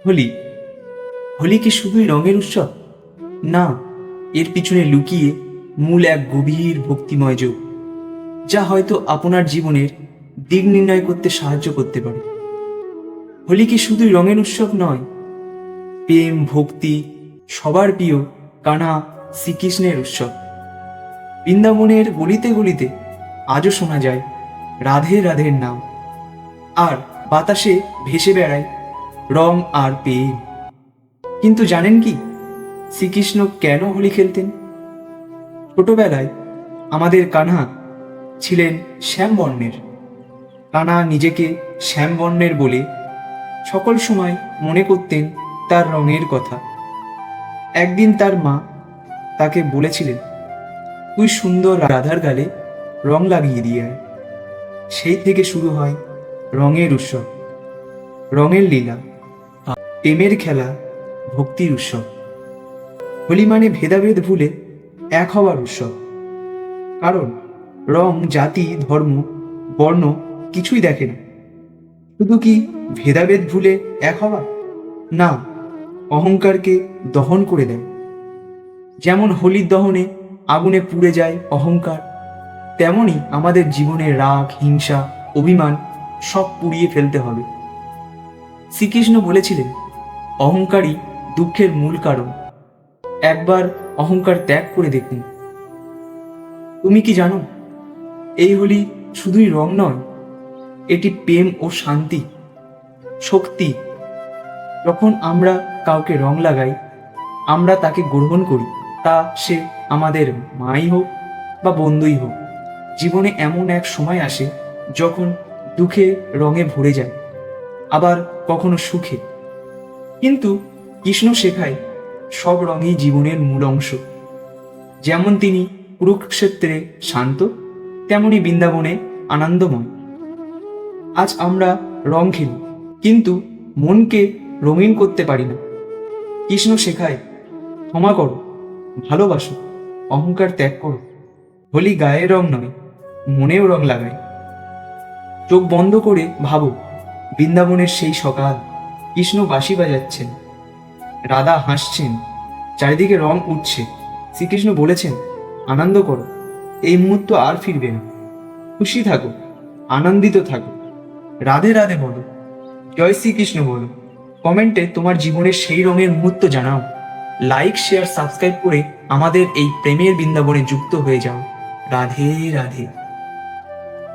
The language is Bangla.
হোলি হোলি কি শুধুই রঙের উৎসব? না, এর পিছনে লুকিয়ে মূল এক গভীর ভক্তিময় যোগ, যা হয়তো আপনার জীবনের দিক নির্ণয় করতে সাহায্য করতে পারে। হোলি কি শুধুই রঙের উৎসব নয়, প্রেম, ভক্তি, সবার প্রিয় কানা শ্রীকৃষ্ণের উৎসব। বৃন্দাবনের গলিতে গলিতে আজও শোনা যায় রাধে রাধের নাম, আর বাতাসে ভেসে বেড়ায় রং আর প্রেম। কিন্তু জানেন কি, শ্রীকৃষ্ণ কেন হোলি খেলতেন? ছোটবেলায় আমাদের কানহা ছিলেন শ্যামবর্ণের। কানহা নিজেকে শ্যামবর্ণের বলে সকল সময় মনে করতেন তার রঙের কথা। একদিন তার মা তাকে বলেছিলেন, তুই সুন্দর রাধার গালে রং লাগিয়ে দিয়ে আয়। সেই থেকে শুরু হয় রঙের উৎসব, রঙের লীলা, প্রেমের খেলা, ভক্তির উৎসব। হোলি মানে ভেদাভেদ ভুলে এক হওয়ার উৎসব। কারণ রং জাতি, ধর্ম, বর্ণ কিছুই দেখে না। শুধু কি ভেদাভেদ ভুলে এক হওয়া? না, অহংকারকে দহন করে দেয়। যেমন হোলির দহনে আগুনে পুড়ে যায় অহংকার, তেমনি আমাদের জীবনে রাগ, হিংসা, অভিমান সব পুড়িয়ে ফেলতে হবে। শ্রীকৃষ্ণ বলেছিলেন, অহংকারই দুঃখের মূল কারণ। একবার অহংকার ত্যাগ করে দেখুন। তুমি কি জানো, এই হোলি শুধুই রং নয়, এটি প্রেম ও শান্তি, শক্তি। যখন আমরা কাউকে রং লাগাই, আমরা তাকে গ্রহণ করি, তা সে আমাদের মাই হোক বা বন্ধুই হোক। জীবনে এমন এক সময় আসে যখন দুঃখে রঙে ভরে যায়, আবার কখনো সুখে। কিন্তু কৃষ্ণ শেখায় সব রঙই জীবনের মূল অংশ। যেমন তিনি কুরুক্ষেত্রে শান্ত, তেমনি বৃন্দাবনে আনন্দময়। আজ আমরা রং খেলি, কিন্তু মনকে রঙিন করতে পারি না। কৃষ্ণ শেখায়, ক্ষমা করো, ভালোবাসো, অহংকার ত্যাগ করো। হোলি গায়ে রং নয়, মনেও রং লাগায়। চোখ বন্ধ করে ভাবো, বৃন্দাবনের সেই সকাল, কৃষ্ণ বাঁশি বাজাচ্ছেন, রাধা হাসছেন, চারিদিকে রং উঠছে। শ্রীকৃষ্ণ বলেছেন, আনন্দ করো, এই মুহূর্ত আর ফিরবে না। খুশি থাকো, আনন্দিত থাকো, রাধে রাধে বলো, জয় শ্রীকৃষ্ণ বলো। কমেন্টে তোমার জীবনের সেই রঙের মুহূর্ত জানাও। লাইক, শেয়ার, সাবস্ক্রাইব করে আমাদের এই প্রেমের বৃন্দাবনে যুক্ত হয়ে যাও। রাধে রাধে।